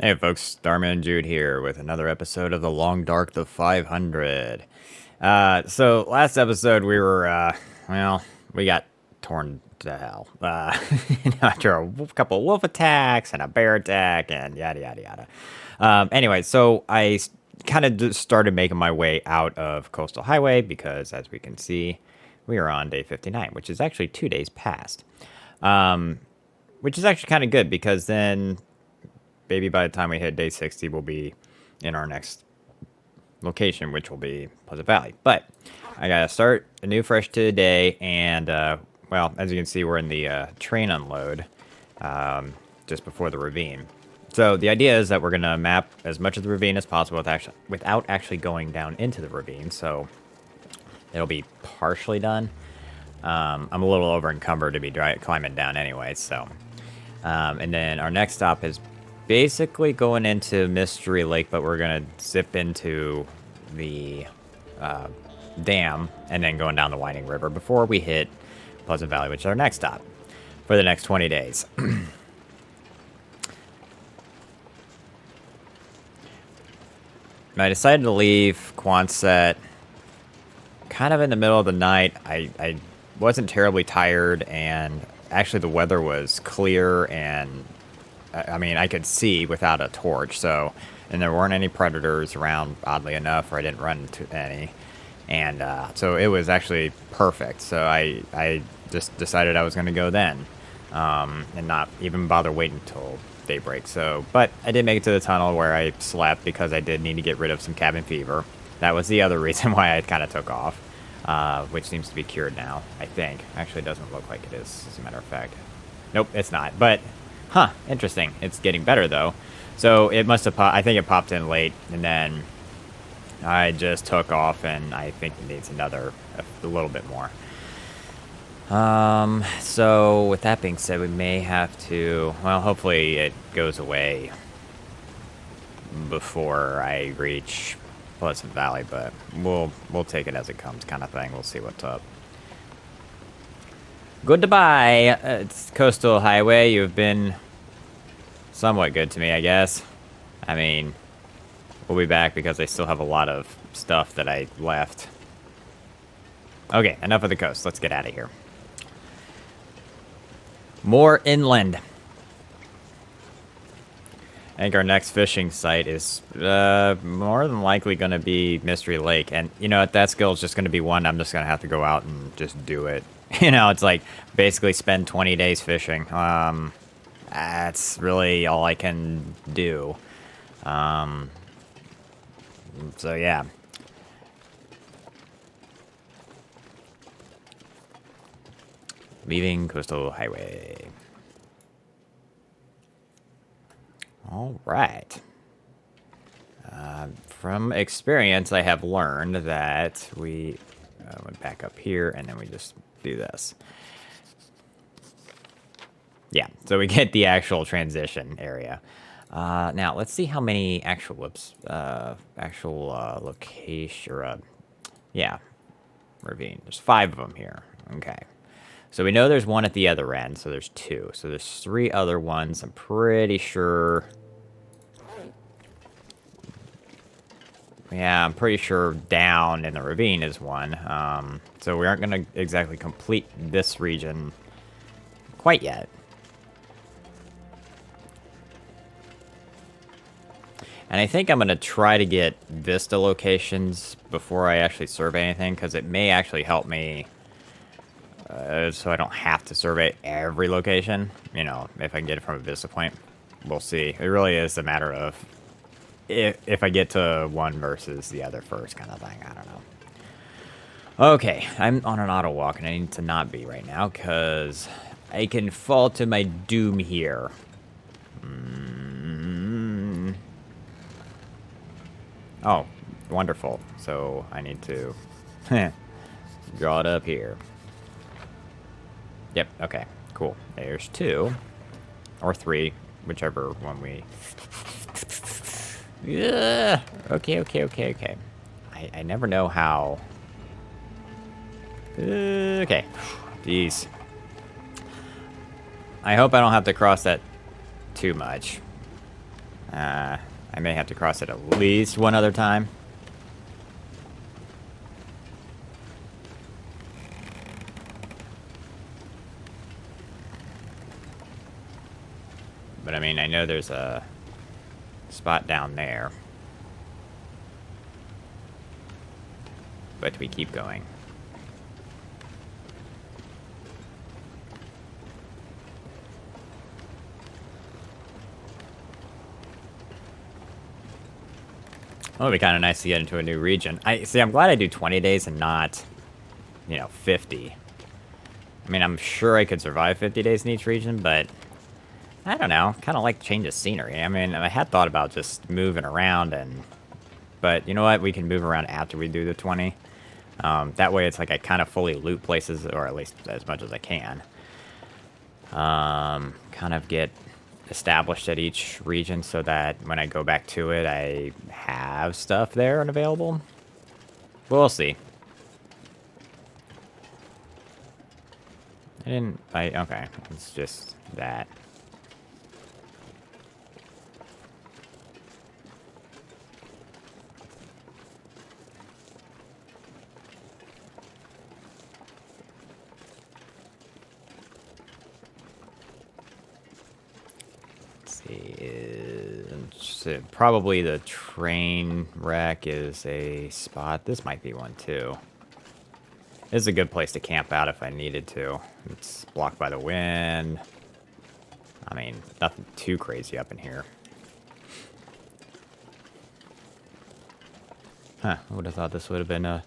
Hey folks, Starman Jude here with another episode of The Long Dark the 500. So last episode we were, we got torn to hell. After a couple wolf attacks and a bear attack and yada yada yada. Anyway, so I kind of just started making my way out of Coastal Highway because, as we can see, we are on day 59, which is actually 2 days past. Which is actually kind of good because then maybe by the time we hit day 60, we'll be in our next location, which will be Pleasant Valley. But I gotta start a new fresh today, and well, as you can see, we're in the train unload just before the ravine. So the idea is that we're gonna map as much of the ravine as possible without actually going down into the ravine. So it'll be partially done. I'm a little over encumbered to be climbing down anyway, so. And then our next stop is basically going into Mystery Lake, but we're going to zip into the dam and then going down the Winding River before we hit Pleasant Valley, which is our next stop for the next 20 days. I decided to leave Quonset kind of in the middle of the night. I wasn't terribly tired, and actually the weather was clear, and I mean, I could see without a torch, so, and there weren't any predators around, oddly enough, or I didn't run into any, and so it was actually perfect. So I just decided I was going to go then, and not even bother waiting until daybreak. So, but I did make it to the tunnel where I slept because I did need to get rid of some cabin fever. That was the other reason why I kind of took off, which seems to be cured now, I think. Actually, it doesn't look like it is, as a matter of fact. Nope, it's not, but huh, interesting. It's getting better, though. So it must have I think it popped in late, and then I just took off, and I think it needs a little bit more. So with that being said, we may have to, well, hopefully it goes away before I reach Pleasant Valley, but we'll take it as it comes, kind of thing. We'll see what's up. Goodbye. It's Coastal Highway. You've been somewhat good to me, I guess. I mean, we'll be back because I still have a lot of stuff that I left. Okay, enough of the coast. Let's get out of here. More inland. I think our next fishing site is more than likely going to be Mystery Lake. And, you know, that skill is just going to be one I'm just going to have to go out and just do it. You know, it's like basically spend 20 days fishing. That's really all I can do. So, yeah. Leaving Coastal Highway. All right. From experience, I have learned that we went back up here, and then we just do this. Yeah, so we get the actual transition area. Now, let's see how many actual, location, yeah, ravine. There's 5 of them here. Okay. So we know there's one at the other end, so there's 2. So there's 3 other ones. I'm pretty sure. Yeah, I'm pretty sure down in the ravine is one. So we aren't going to exactly complete this region quite yet. And I think I'm going to try to get Vista locations before I actually survey anything, because it may actually help me. So I don't have to survey every location, you know, if I can get it from a Vista point. We'll see. It really is a matter of if I get to one versus the other first kind of thing. I don't know. Okay, I'm on an auto walk, and I need to not be right now, because I can fall to my doom here. Oh, wonderful. So I need to draw it up here. Yep, okay, cool. There's 2. Or 3, whichever one we... Yeah. Okay. I never know how... Okay. Jeez. I hope I don't have to cross that too much. I may have to cross it at least one other time. But I mean, I know there's a spot down there. But we keep going. Oh, it'd be kind of nice to get into a new region. I'm glad I do 20 days and not, 50. I mean, I'm sure I could survive 50 days in each region, but I don't know. Kind of like change of scenery. I mean, I had thought about just moving around, but you know what? We can move around after we do the 20. That way, it's like I kind of fully loot places, or at least as much as I can. Kind of get established at each region so that when I go back to it, I have stuff there and available. We'll see. Okay, it's just that. So probably the train wreck is a spot. This might be one too. This is a good place to camp out if I needed to. It's blocked by the wind. I mean, nothing too crazy up in here. Huh, I would have thought this would have been a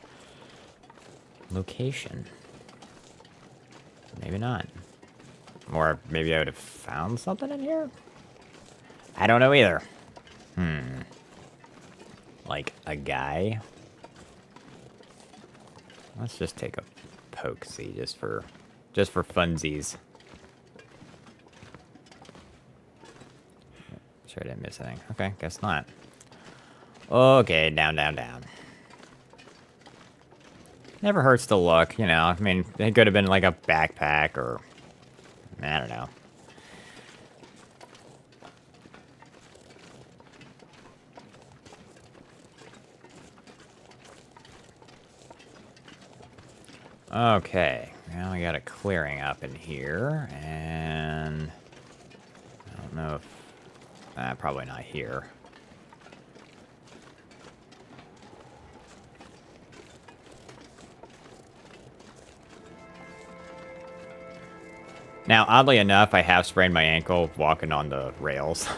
location. Maybe not. Or maybe I would have found something in here? I don't know either. Like a guy? Let's just take a poke, see, just for funsies. Sure I didn't miss anything. Okay, guess not. Okay, down, down, down. Never hurts to look, I mean, it could have been like a backpack or... I don't know. Okay, now we got a clearing up in here, and... I don't know if... probably not here. Now, oddly enough, I have sprained my ankle walking on the rails.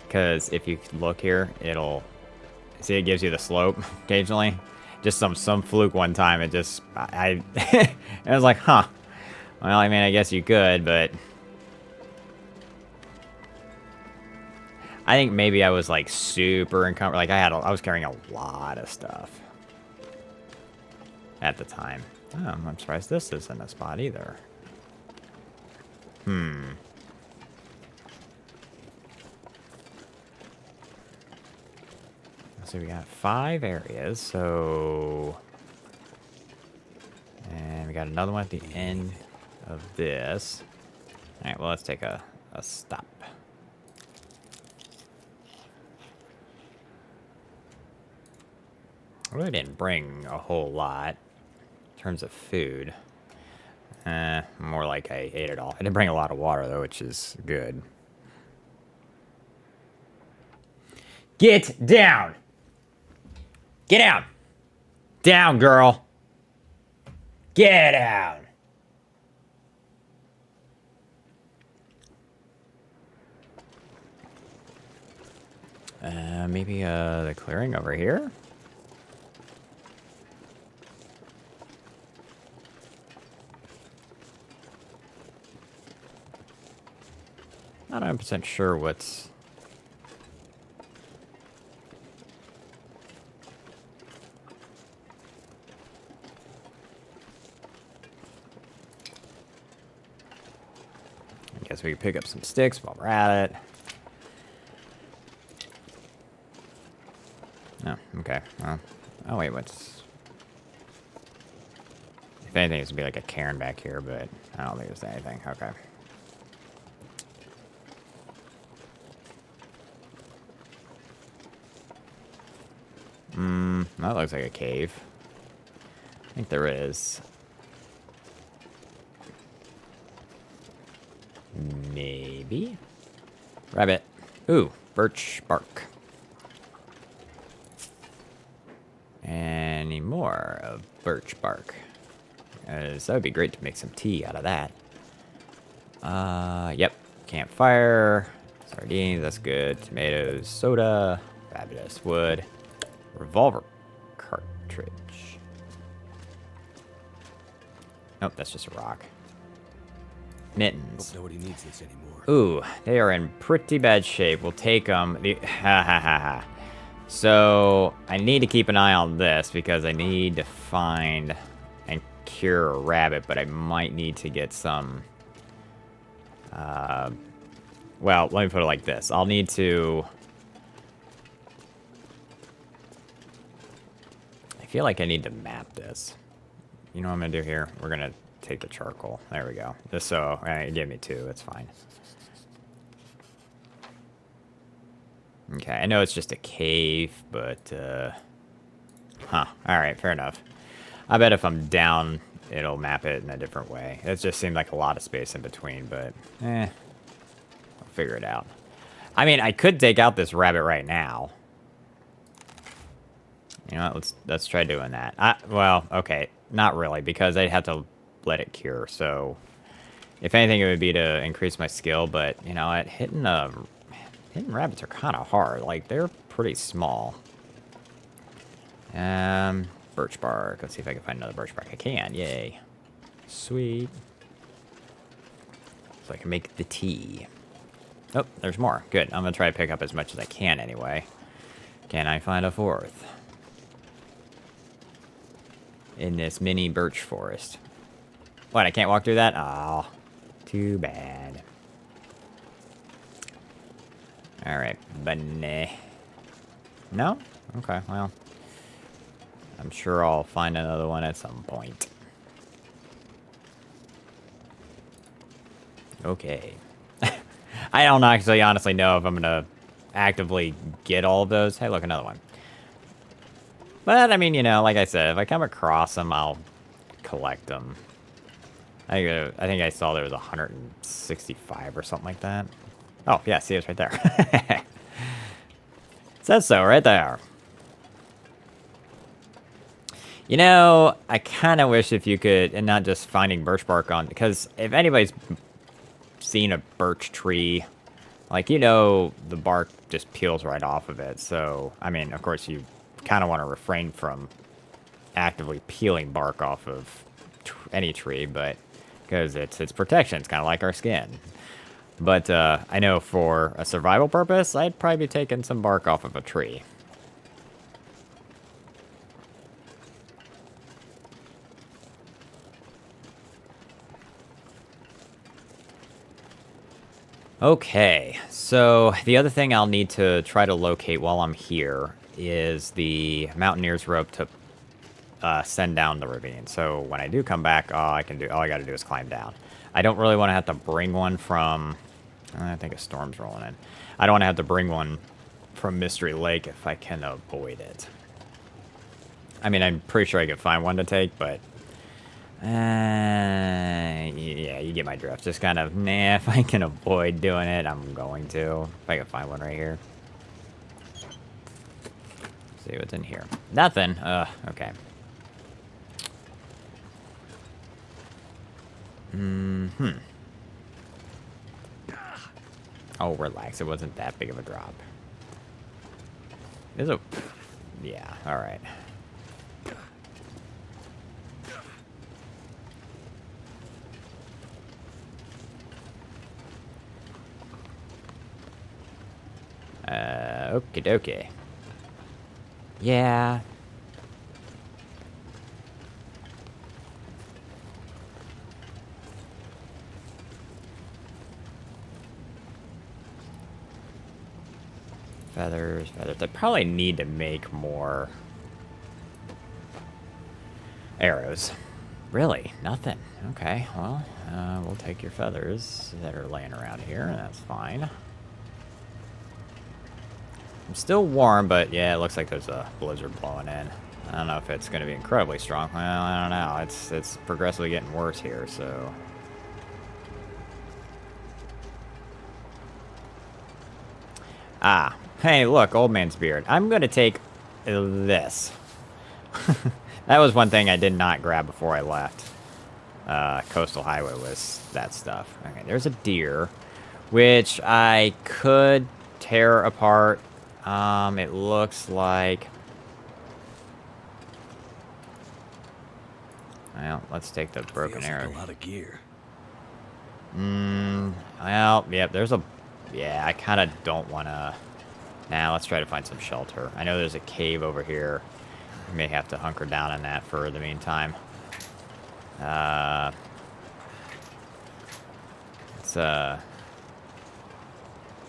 Because if you look here, it'll... See, it gives you the slope occasionally. Just some fluke one time, it just... I was like, huh. Well, I mean, I guess you could, but... I think maybe I was, like, super encumbered. Like, I was carrying a lot of stuff. At the time. Oh, I'm surprised this isn't a spot either. So we got 5 areas, so... And we got another one at the end of this. Alright, well, let's take a stop. I really didn't bring a whole lot in terms of food. More like I ate it all. I didn't bring a lot of water, though, which is good. Get down! Get down! Down, girl! Get down! Maybe, the clearing over here? Not 100% sure what's... I guess we can pick up some sticks while we're at it. Oh, okay. Well, oh wait, what's... If anything, it's gonna be like a cairn back here, but I don't think there's anything. Okay. That looks like a cave. I think there is. Maybe? Rabbit. Ooh, birch bark. Any more of birch bark? That would be great to make some tea out of that. Yep. Campfire. Sardines, that's good. Tomatoes, soda. Fabulous. Wood. Revolver cartridge. Nope, that's just a rock. Mittens. Nobody needs this anymore. Ooh, they are in pretty bad shape. We'll take them. Ha ha ha ha. So, I need to keep an eye on this because I need to find and cure a rabbit, but I might need to get some... well, let me put it like this. I'll need to... I feel like I need to map this. You know what I'm going to do here? We're going to take the charcoal. There we go. Just so... it gave me 2. It's fine. Okay, I know it's just a cave, but... Huh. Alright, fair enough. I bet if I'm down, it'll map it in a different way. It just seemed like a lot of space in between, but... I'll figure it out. I mean, I could take out this rabbit right now. You know what? Let's try doing that. Well, okay. Not really, because I'd have to let it cure, so... If anything, it would be to increase my skill, but, you know what? Hitting rabbits are kind of hard. Like, they're pretty small. Birch bark. Let's see if I can find another birch bark. I can. Yay. Sweet. So I can make the tea. Oh, there's more. Good. I'm going to try to pick up as much as I can anyway. Can I find a 4th? In this mini birch forest. What, I can't walk through that? Oh, too bad. Alright, bunny. No? Okay, well. I'm sure I'll find another one at some point. Okay. I don't actually honestly know if I'm gonna actively get all of those. Hey, look, another one. But, I mean, you know, like I said, if I come across them, I'll collect them. I think I saw there was 165 or something like that. Oh, yeah, see, it's right there. Says so, right there. You know, I kind of wish if you could, and not just finding birch bark on, because if anybody's seen a birch tree, like, you know, the bark just peels right off of it. So, I mean, of course, you kind of want to refrain from actively peeling bark off of any tree, but because it's protection. It's kind of like our skin. But I know for a survival purpose, I'd probably be taking some bark off of a tree. Okay, so the other thing I'll need to try to locate while I'm here is the Mountaineer's rope to send down the ravine. So when I do come back, all I gotta do is climb down. I don't really want to have to bring one from... I think a storm's rolling in. I don't want to have to bring one from Mystery Lake if I can avoid it. I mean, I'm pretty sure I could find one to take, but... yeah, you get my drift. Just kind of, nah, if I can avoid doing it, I'm going to. If I can find one right here. See what's in here. Nothing. Okay. Oh, relax. It wasn't that big of a drop. Is it? Yeah, alright. Okie dokie. Yeah. Feathers. I probably need to make more arrows. Really? Nothing. Okay, well, we'll take your feathers that are laying around here. That's fine. I'm still warm, but yeah, it looks like there's a blizzard blowing in. I don't know if it's going to be incredibly strong. Well, I don't know. It's progressively getting worse here, so... Ah. Hey, look, old man's beard. I'm going to take this. That was one thing I did not grab before I left. Coastal Highway was that stuff. Okay, there's a deer, which I could tear apart. It looks like... Well, let's take the broken arrow. Like a lot of gear. Well, yep, there's a... Yeah, I kind of don't want to... Now, let's try to find some shelter. I know there's a cave over here. We may have to hunker down in that for the meantime. Yeah,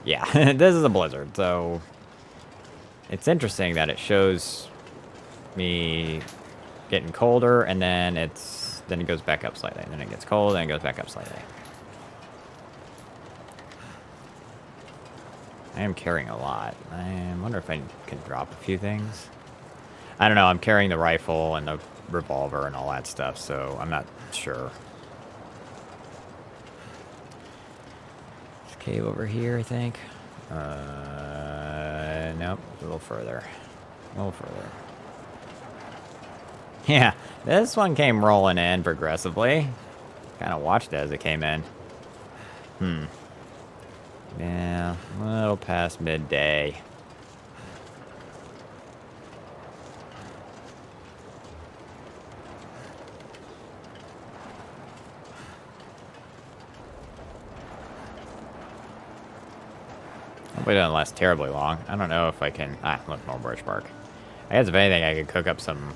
this is a blizzard, so... It's interesting that it shows me getting colder, and then it goes back up slightly. And then it gets cold, and it goes back up slightly. I am carrying a lot. I wonder if I can drop a few things. I don't know, I'm carrying the rifle and the revolver and all that stuff, so I'm not sure. There's a cave over here, I think. Nope, a little further. A little further. Yeah, this one came rolling in progressively. Kind of watched it as it came in. Yeah, a little past midday. Hopefully it doesn't last terribly long. I don't know if I can... Ah, look, more birch bark. I guess if anything, I could cook up some...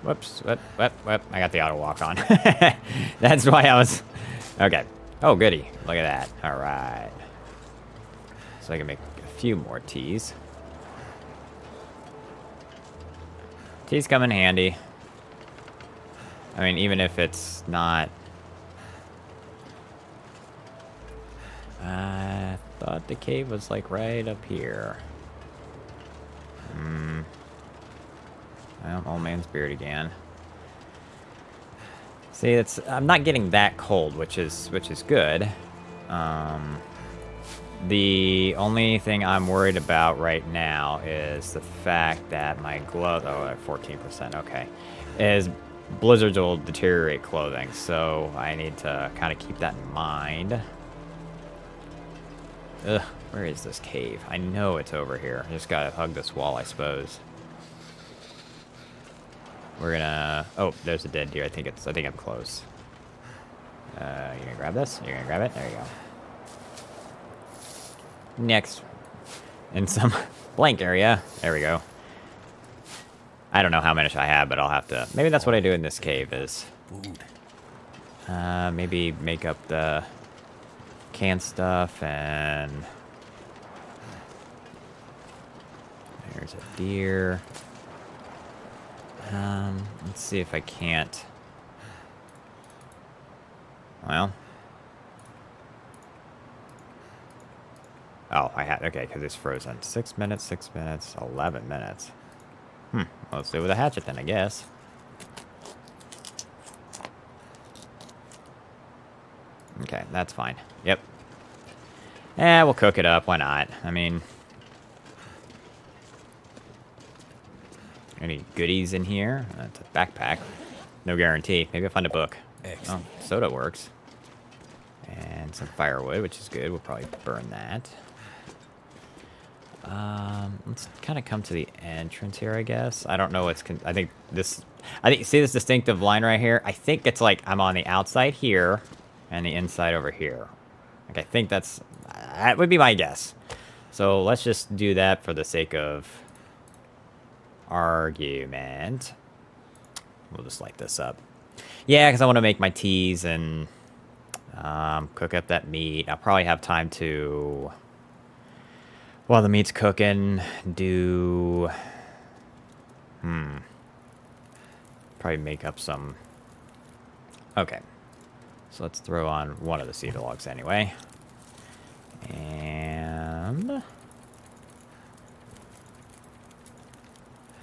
Whoops, whoop. I got the auto walk on. That's why I was... Okay. Oh, goody. Look at that. All right. So I can make a few more teas. Teas come in handy. I mean, even if it's not... I thought the cave was, like, right up here. Well, old man's beard again. See, I'm not getting that cold, which is good. The only thing I'm worried about right now is the fact that my gloves, at 14%, okay, is blizzards will deteriorate clothing, so I need to kind of keep that in mind. Ugh, where is this cave? I know it's over here. I just gotta hug this wall, I suppose. We're gonna... Oh, there's a dead deer. I think I'm close. You gonna grab this? You're gonna grab it? There you go. Next. In some blank area. There we go. I don't know how much I have, but I'll have to... Maybe that's what I do in this cave is... maybe make up the canned stuff and... There's a deer. Let's see if I can't... Well... Oh, I had... Okay, because it's frozen. 6 minutes, 6 minutes, 11 minutes. Well, let's do it with a hatchet then, I guess. Okay, that's fine. Yep. Yeah, we'll cook it up. Why not? I mean... Any goodies in here? That's a backpack. No guarantee. Maybe I'll find a book. Excellent. Oh, soda works. And some firewood, which is good. We'll probably burn that. Let's kind of come to the entrance here, I guess. I don't know what's... I think, see this distinctive line right here? I think it's like I'm on the outside here and the inside over here. Like, I think that would be my guess. So let's just do that for the sake of argument. We'll just light this up. Yeah, because I want to make my teas and cook up that meat. I'll probably have time to, while the meat's cooking, do... Probably make up some... Okay. So let's throw on one of the cedar logs anyway. And...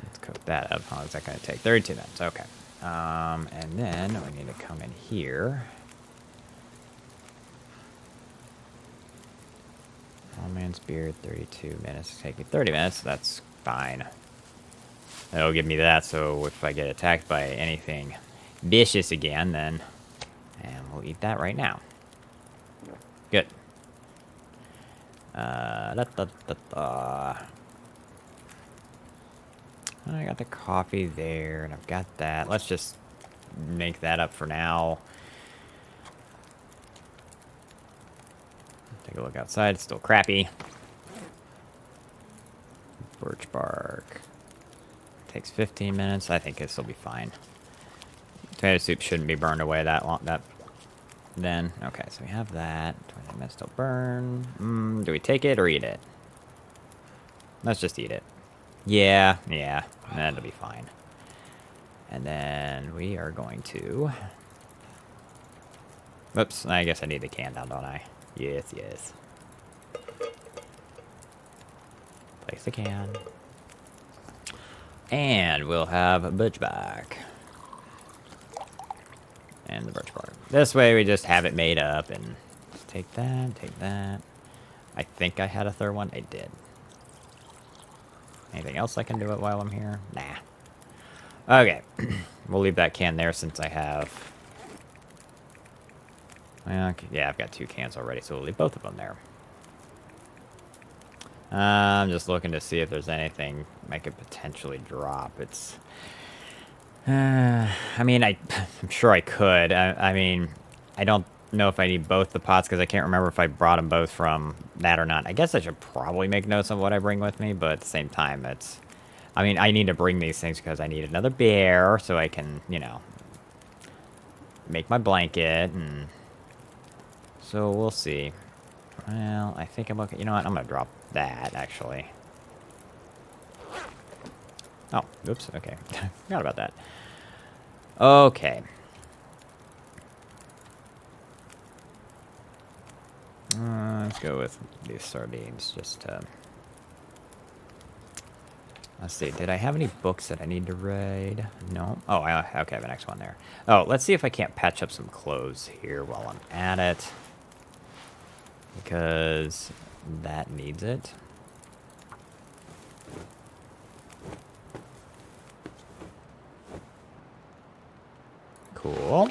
let's cook that up. How long is that going to take? 32 minutes. Okay. And then we need to come in here. All man's beard, 32 minutes. It's taking 30 minutes. That's fine. That'll give me that, so if I get attacked by anything vicious again, then... And we'll eat that right now. Good. I got the coffee there, and I've got that. Let's just make that up for now. Take a look outside. It's still crappy. Birch bark. Takes 15 minutes. I think this will be fine. Tomato soup shouldn't be burned away that long. Then, okay, so we have that. 20 minutes till burn. Do we take it or eat it? Let's just eat it. Yeah, that'll be fine. And then we are going to... Oops, I guess I need the can down, don't I? Yes. Place the can. And we'll have birch bark. And the birch bark. This way we just have it made up and take that. I think I had a third one. I did. Anything else I can do it while I'm here? Nah. Okay. We'll leave that can there since I have... Okay, yeah, I've got 2 cans already, so we'll leave both of them there. I'm just looking to see if there's anything I could potentially drop. It's... I mean, I'm sure I could. I mean, I don't know if I need both the pots because I can't remember if I brought them both from that or not. I guess I should probably make notes of what I bring with me, but at the same time, it's... I mean, I need to bring these things because I need another bear so I can, you know, make my blanket, and... So, we'll see. Well, I think I'm okay. You know what? I'm going to drop that, actually. Oh, oops, okay. Forgot about that. Okay. Let's go with these sardines, just to... Let's see, did I have any books that I need to read? No. Oh, okay, I have the next one there. Oh, let's see if I can't patch up some clothes here while I'm at it. Because that needs it. Cool.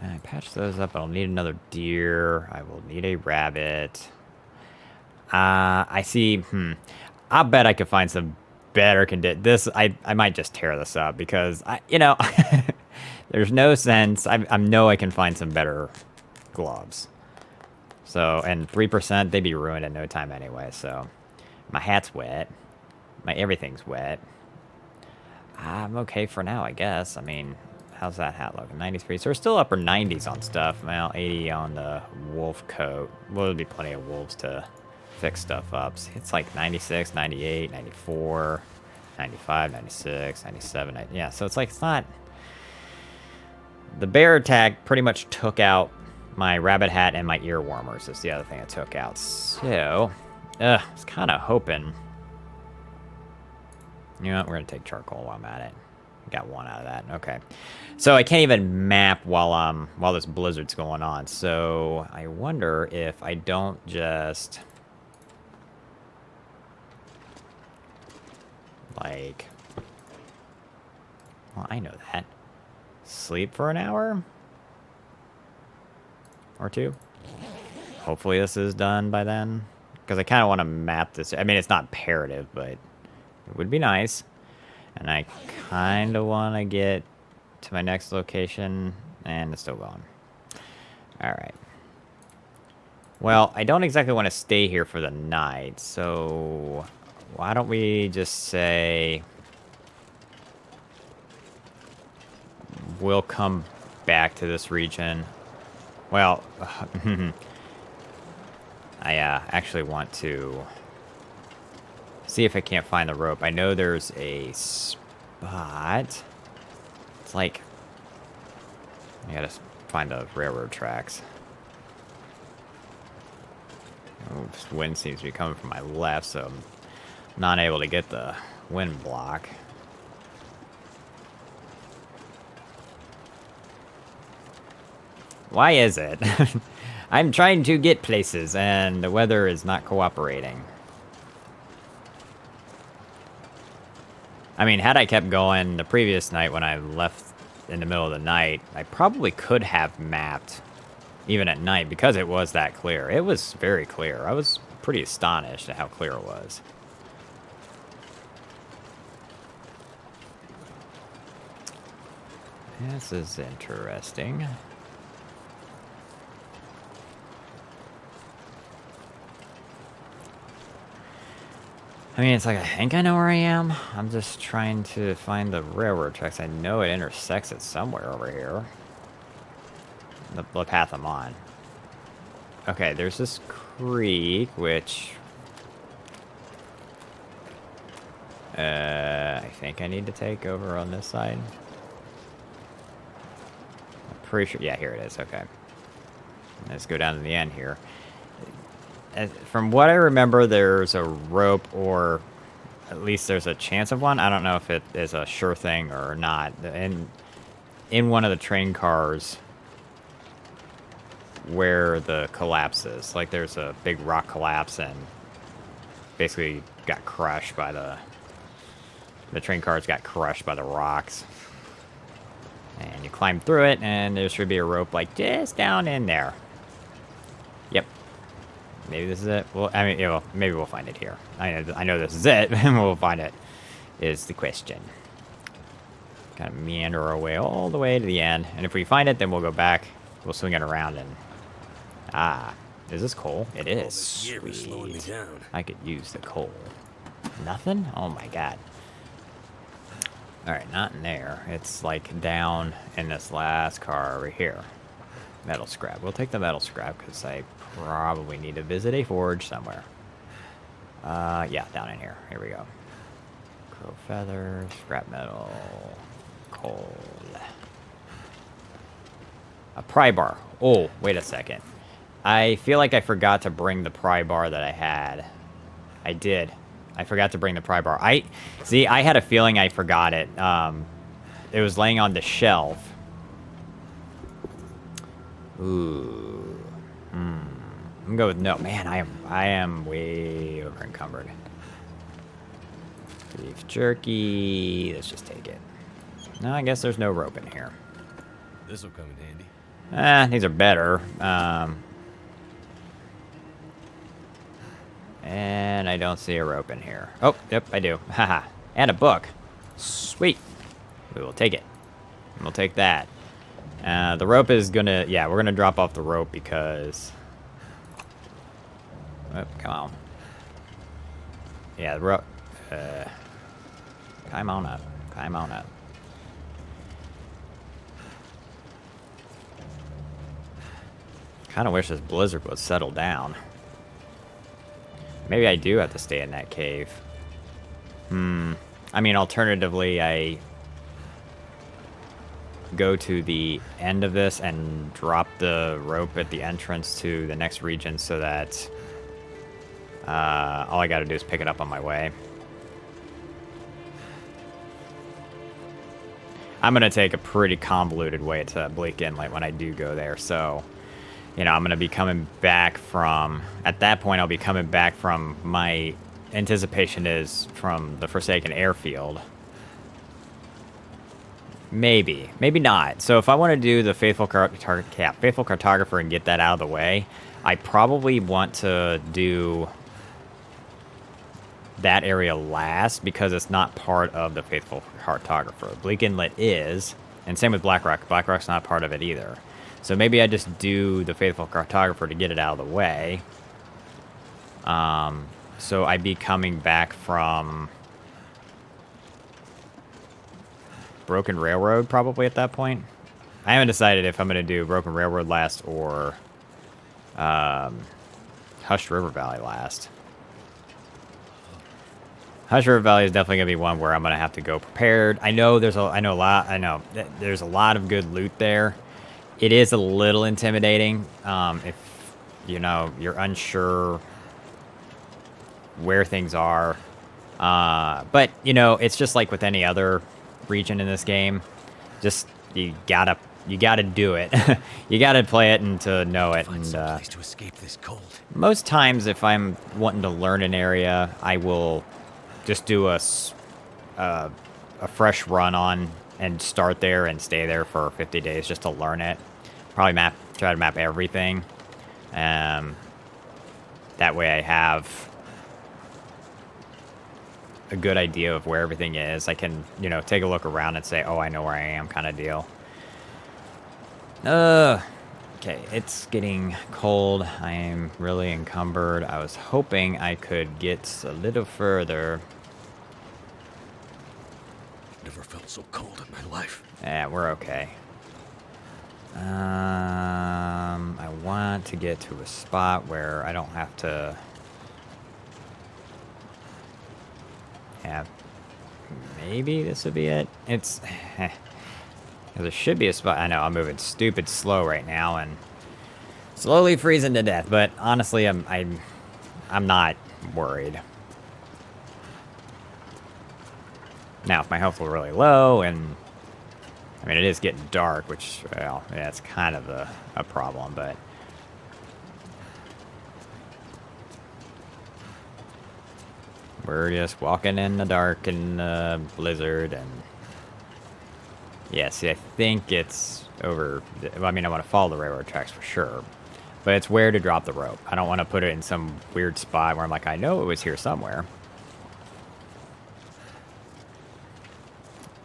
And I patch those up. I'll need another deer. I will need a rabbit. I see. I bet I could find some better condition. I might just tear this up because there's no sense. I know I can find some better gloves. So, and 3%, they'd be ruined in no time anyway. So, my hat's wet. My everything's wet. I'm okay for now, I guess. I mean, how's that hat look? 93. So we're still upper 90s on stuff. Well, 80 on the wolf coat. Well, there'll be plenty of wolves to fix stuff up. So it's like 96, 98, 94, 95, 96, 97. Yeah, so it's like it's not... The bear attack pretty much took out my rabbit hat and my ear warmers. That's the other thing it took out. So, I was kind of hoping... You know what? We're going to take charcoal while I'm at it. Got one out of that. Okay. So I can't even map while this blizzard's going on. So I wonder if I don't just... Like... Well, I know that. Sleep for an hour? Or 2? Hopefully this is done by then. Because I kind of want to map this. I mean, it's not imperative, but... It would be nice. And I kind of want to get to my next location. And it's still going. Alright. Well, I don't exactly want to stay here for the night. So, why don't we just say... We'll come back to this region. Well, I actually want to... see if I can't find the rope. I know there's a spot. It's like... I gotta find the railroad tracks. Oops, wind seems to be coming from my left, so I'm not able to get the wind block. Why is it? I'm trying to get places, and the weather is not cooperating. I mean, had I kept going the previous night when I left in the middle of the night, I probably could have mapped even at night because it was that clear. It was very clear. I was pretty astonished at how clear it was. This is interesting. I mean, it's like, I think I know where I am. I'm just trying to find the railroad tracks. I know it intersects it somewhere over here. The path I'm on. Okay, there's this creek, which... I think I need to take over on this side. I'm pretty sure... Yeah, here it is. Okay. Let's go down to the end here. From what I remember, there's a rope, or at least there's a chance of one. I don't know if it is a sure thing or not. In one of the train cars where the collapse is, like there's a big rock collapse and basically got crushed by the train cars got crushed by the rocks. And you climb through it, and there should be a rope like just down in there. Yep. Maybe this is it. Well, I mean, yeah, well, maybe we'll find it here. I know this is it, and we'll find it, is the question. Kind of meander our way all the way to the end, and if we find it, then we'll go back. We'll swing it around and... Ah, is this coal? It is. Sweet. I could use the coal. Nothing? Oh my god. Alright, not in there. It's like down in this last car over here. Metal scrap. We'll take the metal scrap because I probably need to visit a forge somewhere. Yeah, down in here. Here we go. Crow feathers, scrap metal, coal. A pry bar. Oh, wait a second. I feel like I forgot to bring the pry bar that I had. I did. I forgot to bring the pry bar. I had a feeling I forgot it. It was laying on the shelf. Ooh. I'm gonna go with no. Man, I am way over encumbered. Beef jerky. Let's just take it. No, I guess there's no rope in here. This will come in handy. These are better. And I don't see a rope in here. Oh, yep, I do. Haha. And a book. Sweet. We will take it. And we'll take that. The rope is gonna... Yeah, we're gonna drop off the rope because... Oh, come on. Yeah, the rope... Climb on up. Climb on up. Kind of wish this blizzard would settle down. Maybe I do have to stay in that cave. I mean, alternatively, I go to the end of this and drop the rope at the entrance to the next region so that all I gotta do is pick it up on my way. I'm gonna take a pretty convoluted way to Bleak Inlet when I do go there, so... You know, I'm going to be coming back from... At that point, I'll be coming back from... My anticipation is from the Forsaken Airfield. Maybe. Maybe not. So if I want to do the Faithful Cartographer and get that out of the way, I probably want to do that area last because it's not part of the Faithful Cartographer. Bleak Inlet is, and same with Blackrock. Blackrock's not part of it either. So maybe I just do the Faithful Cartographer to get it out of the way. So I'd be coming back from Broken Railroad probably at that point. I haven't decided if I'm going to do Broken Railroad last or Hushed River Valley last. Hushed River Valley is definitely going to be one where I'm going to have to go prepared. I know there's a lot of good loot there. It is a little intimidating if, you know, you're unsure where things are. But, you know, it's just like with any other region in this game. Just, you gotta do it. You gotta play it and to know it. Find And some place to escape this cold. most times, if I'm wanting to learn an area, I will just do a fresh run on and start there and stay there for 50 days just to learn it. Probably try to map everything. That way I have a good idea of where everything is. I can, you know, take a look around and say, oh, I know where I am, kind of deal. Okay, it's getting cold. I am really encumbered. I was hoping I could get a little further. Never felt so cold in my life. Yeah, we're okay. I want to get to a spot where I don't have to... Yeah, maybe this would be it. It's... There should be a spot... I know, I'm moving stupid slow right now and slowly freezing to death, but honestly, I'm not worried. Now, if my health were really low and... I mean, it is getting dark, which, well, yeah, it's kind of a problem, but... We're just walking in the dark and the blizzard, and... Yeah, see, I think it's over... Well, I mean, I want to follow the railroad tracks for sure, but it's where to drop the rope. I don't want to put it in some weird spot where I'm like, I know it was here somewhere.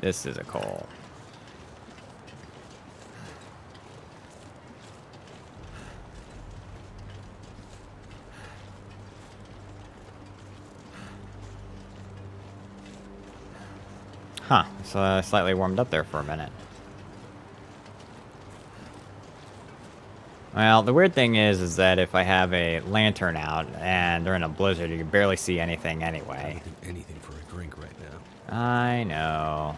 This is a coal. Huh, so slightly warmed up there for a minute. Well, the weird thing is that if I have a lantern out and they're in a blizzard, you can barely see anything anyway. Anything for a drink right now. I know.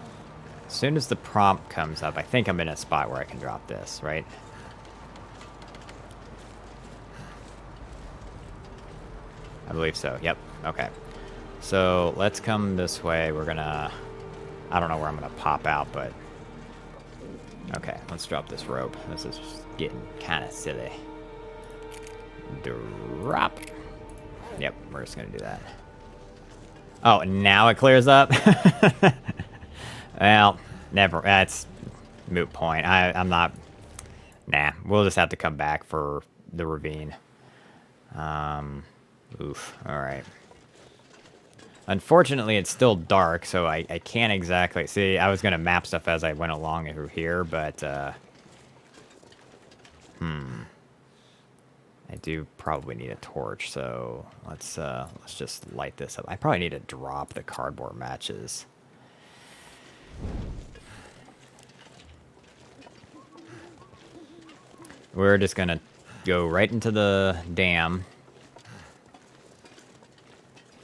As soon as the prompt comes up, I think I'm in a spot where I can drop this, right? I believe so. Yep. Okay. So let's come this way. We're gonna... I don't know where I'm gonna pop out, but... Okay, let's drop this rope. This is getting kind of silly. Drop. Yep, we're just gonna do that. Oh, now it clears up? Well, never. That's moot point. I'm not... Nah, we'll just have to come back for the ravine. Oof, alright. Unfortunately, it's still dark, so I can't exactly... See, I was going to map stuff as I went along through here, but... I do probably need a torch, so let's just light this up. I probably need to drop the cardboard matches. We're just going to go right into the dam.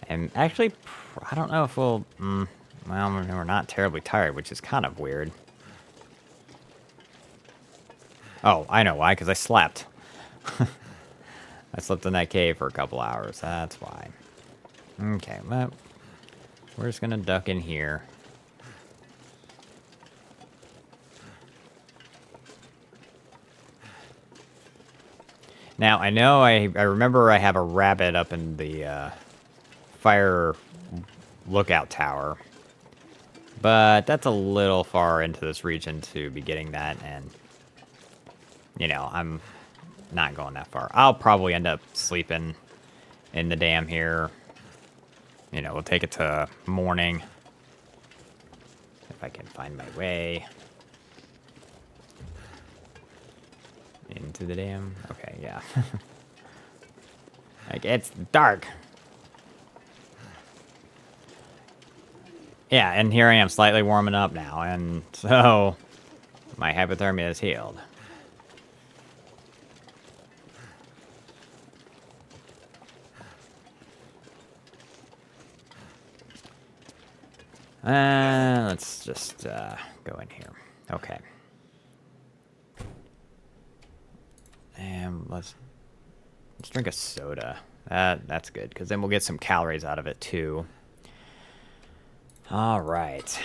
And actually, I don't know if we'll... well, we're not terribly tired, which is kind of weird. Oh, I know why, because I slept. I slept in that cave for a couple hours. That's why. Okay, well, we're just going to duck in here. Now, I know I remember I have a rabbit up in the... fire lookout tower, but that's a little far into this region to be getting that, and you know, I'm not going that far. I'll probably end up sleeping in the dam here. You know, we'll take it to morning if I can find my way into the dam. Okay, yeah. Like, it's dark. Yeah, and here I am slightly warming up now, and so my hypothermia is healed. Let's just go in here. Okay. And let's drink a soda. That's good, because then we'll get some calories out of it, too. All right.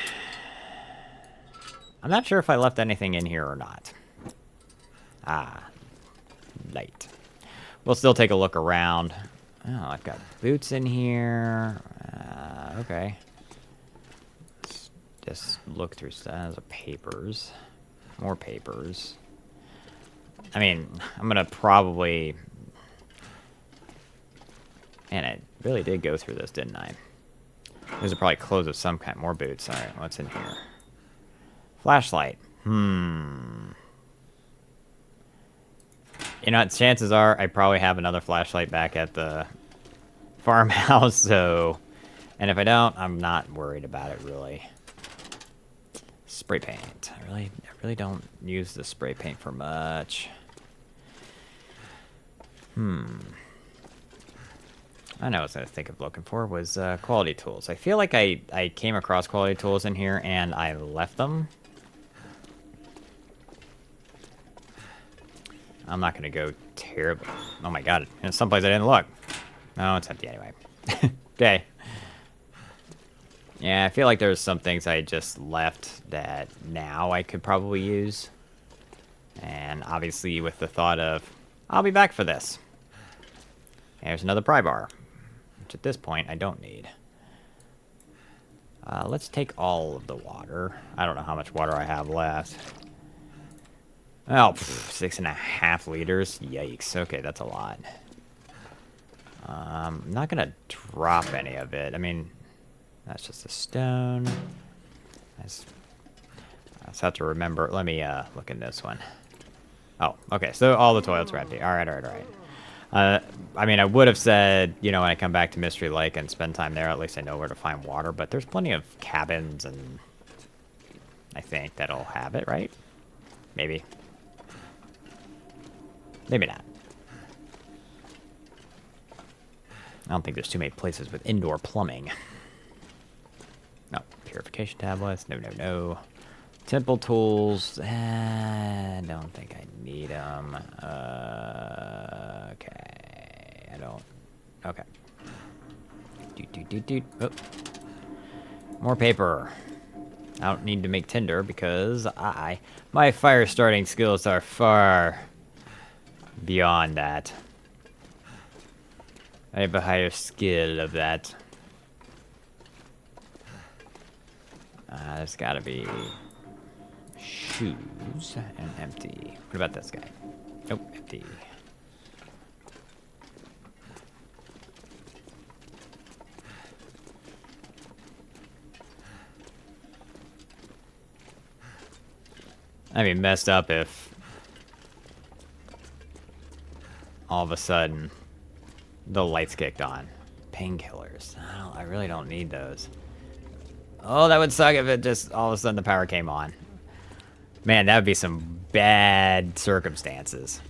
I'm not sure if I left anything in here or not. Light. We'll still take a look around. Oh, I've got boots in here. Okay. Let's just look through papers. More papers. I mean, I'm gonna probably... Man, I really did go through this, didn't I? These are probably clothes of some kind. More boots. Alright, what's in here? Flashlight. You know what? Chances are I probably have another flashlight back at the farmhouse, so... And if I don't, I'm not worried about it, really. Spray paint. I really don't use the spray paint for much. I know what I was looking for was quality tools. I feel like I came across quality tools in here and I left them. I'm not going to go terribly... Oh my god, it's someplace I didn't look. No, it's empty anyway. Okay. Yeah, I feel like there's some things I just left that now I could probably use. And obviously with the thought of, I'll be back for this. There's another pry bar, which at this point I don't need. Let's take all of the water. I don't know how much water I have left. Oh, 6.5 liters. Yikes. Okay, that's a lot. I'm not going to drop any of it. I mean, that's just a stone. I just have to remember. Let me look in this one. Oh, okay. So all the toilets are empty. All right. I mean, I would have said, you know, when I come back to Mystery Lake and spend time there, at least I know where to find water. But there's plenty of cabins, and I think that'll have it, right? Maybe. Maybe not. I don't think there's too many places with indoor plumbing. No. Purification tablets. No. Temple tools. I don't think I need them. Okay. I don't. Okay. Oh. More paper. I don't need to make tinder because my fire starting skills are far beyond that. I have a higher skill of that. There's gotta be shoes and empty. What about this guy? Nope, empty. I'd be messed up if all of a sudden the lights kicked on. Painkillers. I really don't need those. Oh, that would suck if it just all of a sudden the power came on. Man, that would be some bad circumstances.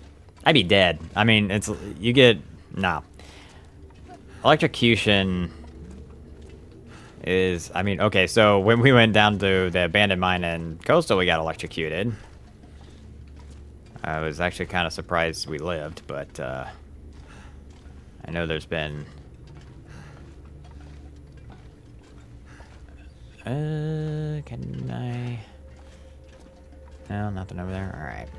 I'd be dead. I mean, no. Electrocution is, I mean, okay, so when we went down to the abandoned mine in Coastal, we got electrocuted. I was actually kind of surprised we lived, but I know there's been... can I... No, nothing over there. Alright.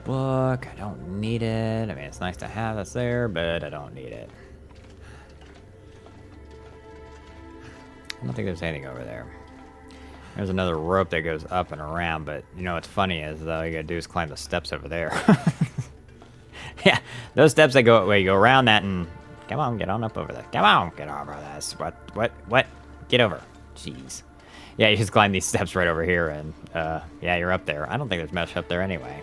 Book. I don't need it. I mean, it's nice to have this there, but I don't need it. I don't think there's anything over there. There's another rope that goes up and around, but you know what's funny is all you gotta do is climb the steps over there. Yeah, those steps that go where you go around that and come on, get on up over there. Come on, get over this. What? Get over. Jeez. Yeah, you just climb these steps right over here, and yeah, you're up there. I don't think there's much up there anyway.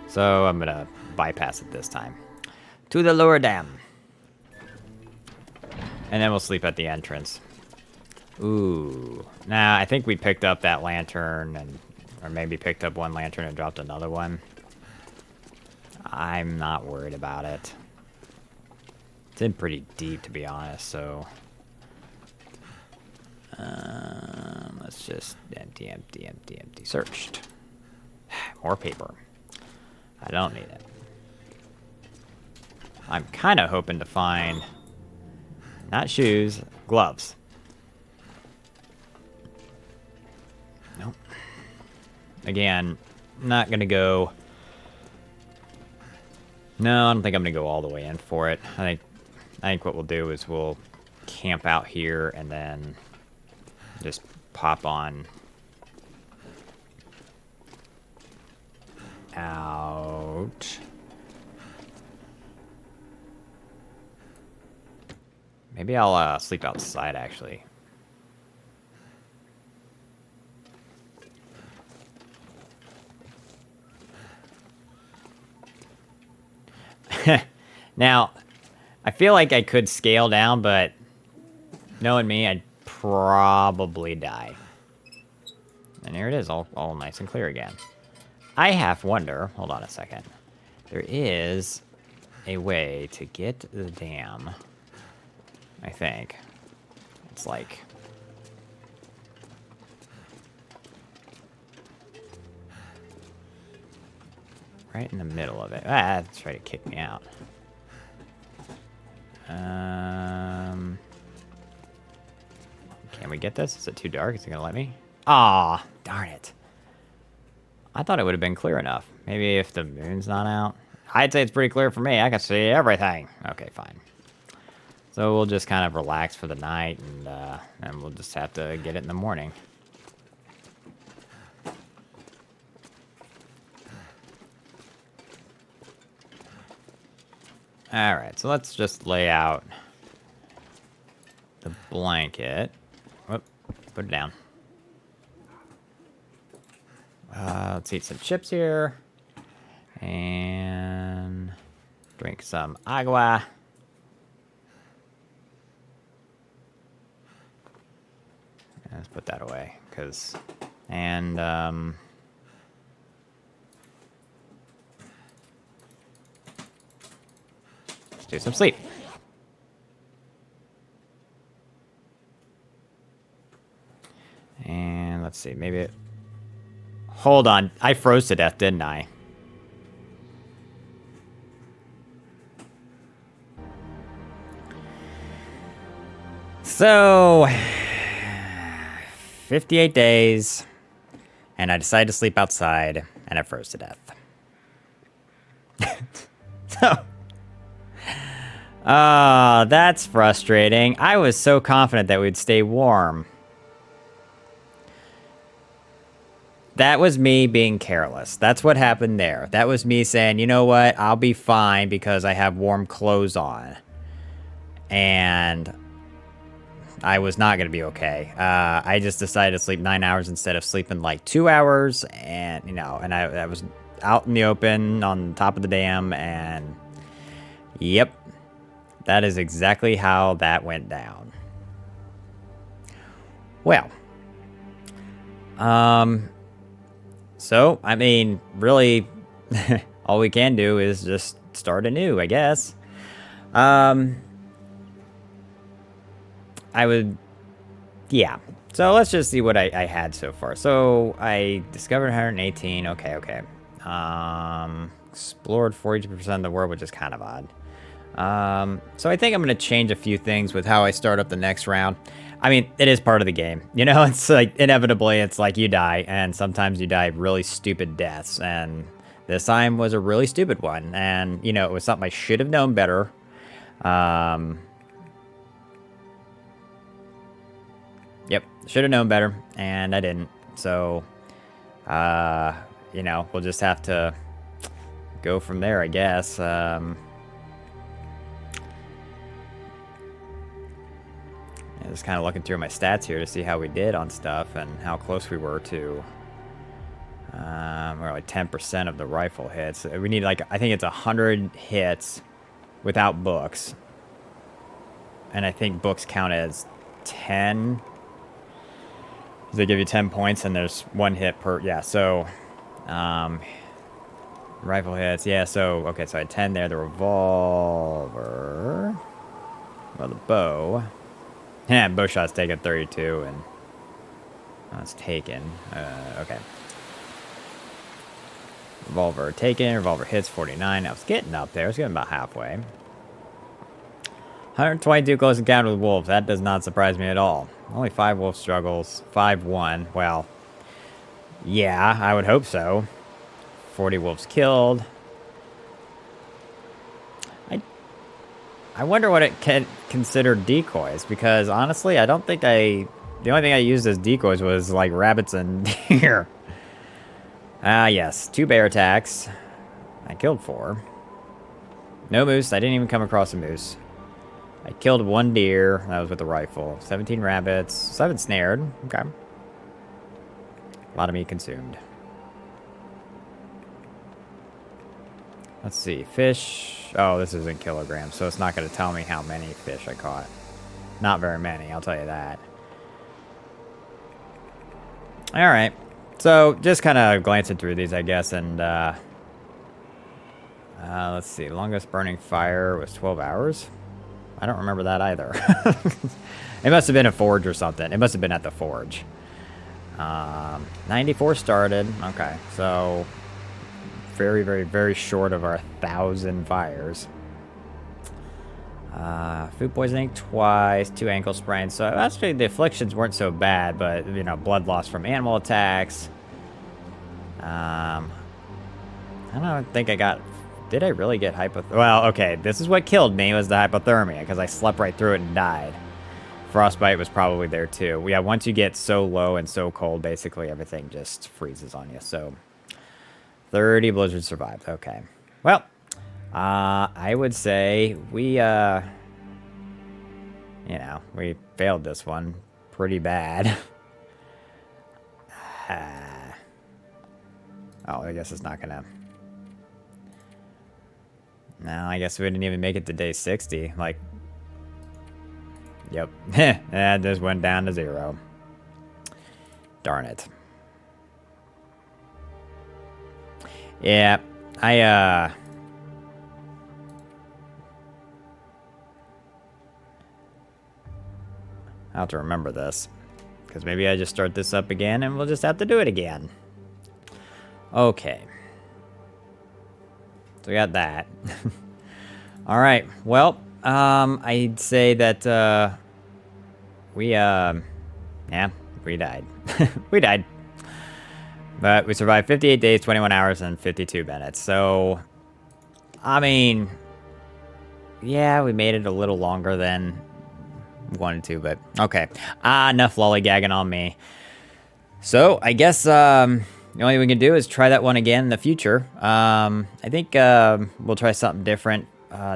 So I'm gonna bypass it this time. To the lower dam. And then we'll sleep at the entrance. Ooh. Nah, I think we picked up that lantern, or maybe picked up one lantern and dropped another one. I'm not worried about it. It's in pretty deep, to be honest, so... let's just empty. Searched. More paper. I don't need it. I'm kind of hoping to find, not shoes, gloves. Nope. Again, not going to go... No, I don't think I'm going to go all the way in for it. I think what we'll do is we'll camp out here and then just pop on out. Maybe I'll sleep outside, actually. Now, I feel like I could scale down, but knowing me, I'd probably die. And here it is, all nice and clear again. I half wonder, hold on a second. There is a way to get the dam, I think. It's like... right in the middle of it. Ah, that's trying to kick me out. Can we get this? Is it too dark? Is it gonna let me? Aw, darn it. I thought it would have been clear enough. Maybe if the moon's not out. I'd say it's pretty clear for me. I can see everything. Okay, fine. So we'll just kind of relax for the night, and we'll just have to get it in the morning. Alright, so let's just lay out the blanket. Whoop, put it down. Let's eat some chips here. And drink some agua. Let's put that away, because... And, let's do some sleep. And let's see, maybe it... Hold on, I froze to death, didn't I? So... 58 days, and I decided to sleep outside, and I froze to death. So... that's frustrating. I was so confident that we'd stay warm. That was me being careless. That's what happened there. That was me saying, you know what, I'll be fine because I have warm clothes on. And I was not going to be okay. I just decided to sleep 9 hours instead of sleeping like 2 hours. And, you know, and I was out in the open on top of the dam. And, yep, that is exactly how that went down. Well, so, I mean, really, all we can do is just start anew, I guess. I would, yeah. So let's just see what I had so far. So I discovered 118. Okay. Explored 42% of the world, which is kind of odd. So I think I'm going to change a few things with how I start up the next round. I mean, it is part of the game. You know, it's like, inevitably, it's like you die, and sometimes you die really stupid deaths, and this time was a really stupid one, and, you know, it was something I should have known better. Yep, should have known better, and I didn't. So, you know, we'll just have to go from there, I guess. Just kind of looking through my stats here to see how we did on stuff and how close we were to. We're like 10% of the rifle hits. We need like, I think it's 100 hits without books. And I think books count as 10. They give you 10 points and there's 1 hit per, yeah, so, rifle hits, yeah, so, okay, so I had 10 there, the revolver, well, the bow, yeah, bow shot's taken 32, and, oh, it's taken, okay. Revolver taken. Revolver hits 49. I was getting up there. I was getting about halfway. 122 close encounter with wolves. That does not surprise me at all. Only 5 wolf struggles. 5-1. Well, yeah, I would hope so. 40 wolves killed. I wonder what it can consider decoys, because honestly, I don't think the only thing I used as decoys was like rabbits and deer. Yes, 2 bear attacks. I killed 4. No moose. I didn't even come across a moose. I killed 1 deer. That was with the rifle. 17 rabbits. 7 snared. Okay. A lot of meat consumed. Let's see. Fish. Oh, this is in kilograms, so it's not going to tell me how many fish I caught. Not very many, I'll tell you that. Alright. So, just kind of glancing through these, I guess, and, let's see. Longest burning fire was 12 hours. I don't remember that either. It must have been a forge or something. It must have been at the forge. 94 started. Okay, so very, very, very short of our 1,000 fires. Food poisoning twice, 2 ankle sprains. So actually the afflictions weren't so bad, but, you know, blood loss from animal attacks. I don't think I got... Did I really get hypothermia? Well, okay, this is what killed me, was the hypothermia, because I slept right through it and died. Frostbite was probably there too. Yeah, once you get so low and so cold, basically everything just freezes on you. So, 30 blizzards survived. Okay. Well, I would say we, you know, we failed this one pretty bad. Oh, I guess it's not gonna... No, I guess we didn't even make it to day 60. Like, yep. That just went down to 0. Darn it. Yeah, I'll have to remember this. Because maybe I just start this up again and we'll just have to do it again. Okay. So we got that. Alright, well, I'd say that, yeah, we died. We died. But we survived 58 days, 21 hours, and 52 minutes. So, I mean, yeah, we made it a little longer than wanted to, but okay. Enough lollygagging on me. So, I guess, the only thing we can do is try that one again in the future. I think we'll try something different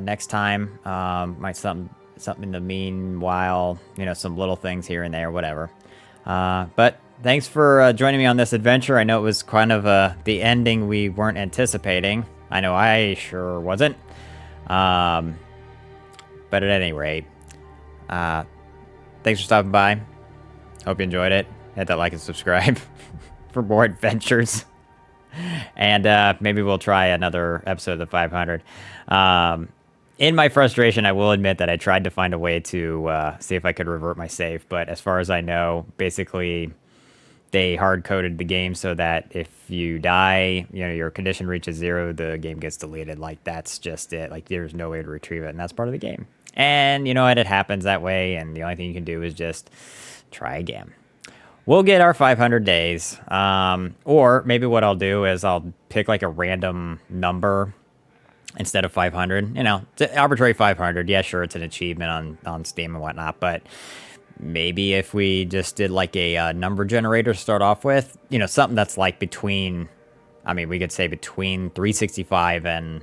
next time. Might something in the meanwhile, you know, some little things here and there, whatever. But thanks for joining me on this adventure. I know it was kind of the ending we weren't anticipating. I know I sure wasn't. But at any rate, thanks for stopping by. Hope you enjoyed it. Hit that like and subscribe for more adventures. And maybe we'll try another episode of the 500. In my frustration, I will admit that I tried to find a way to see if I could revert my save. But as far as I know, basically, they hard-coded the game so that if you die, you know, your condition reaches 0, the game gets deleted. Like, that's just it. Like, there's no way to retrieve it, and that's part of the game. And, you know what, it happens that way, and the only thing you can do is just try again. We'll get our 500 days, or maybe what I'll do is I'll pick like a random number instead of 500. You know, it's an arbitrary 500. Yeah, sure, it's an achievement on Steam and whatnot, but maybe if we just did like a number generator to start off with, you know, something that's like between, I mean, we could say between 365 and,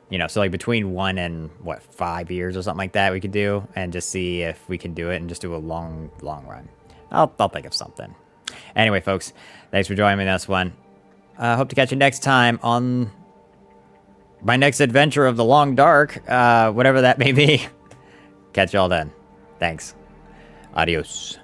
you know, so like between 1 and, what, 5 years or something like that we could do, and just see if we can do it and just do a long run. I'll think of something. Anyway, folks, thanks for joining me in this one. Hope to catch you next time on my next adventure of the Long Dark, whatever that may be. Catch y'all then. Thanks. Adios.